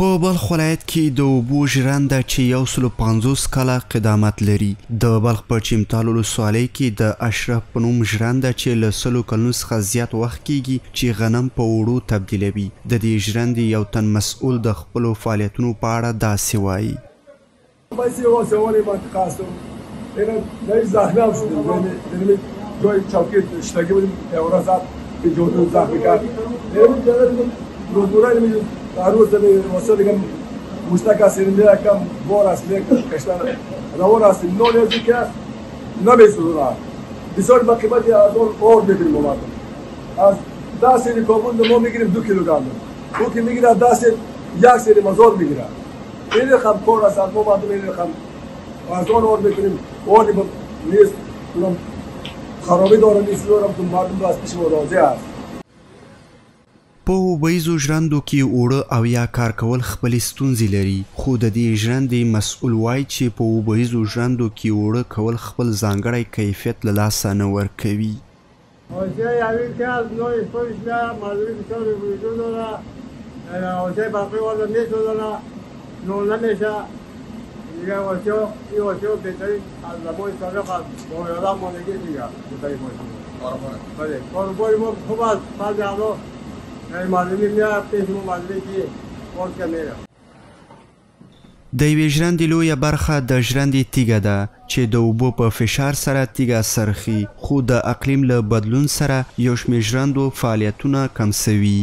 په بلخ ولایت کې د اوبو ژرنده چې 150 کاله قدامت لري. د بلخ په چمتال ولسوالۍ کې د اشرف په نوم ژرنده چې له 100 کلونو څخه زیات وخت کیږي چې غنم په اوړو تبدیلوي. د دې ژرندې یو تن مسؤل د خپلو فعالیتونو په اړه داسې وایي. روز دمی وسیله کم مستقل سرنده کم بار است لیکن کشتن روان است نون از که نمی‌سوزد. بسیار با قیمتی از اون اور می‌گیریم ما. از 10 سری کابون ما می‌گیریم 2 کیلوگرم. او که می‌گیره 10 سری 1 سری مزار می‌گیره. این رقم کار است ما بعد این رقم از اون اور می‌کنیم. اور نیست خرابی داره نیست دارم تو مردم از پیش راضی است. په اوبهیزو ژرندو کې اوړه او یا کار کول خپلې ستونزې لري، خو د دې ژرندې مسؤل وایي چې په اوبهیزو ژرندو کې اوړه کول خپل ځانګړی کیفیت له لاسه نه ورکوي. د یوې ژرندې لویه برخه د ژرندې تیږه ده چې د اوبو په فشار سره تیږه سرخي، خو د اقلیم له بدلون سره یو شمېر ژرندو فعالیتونه کم سوي.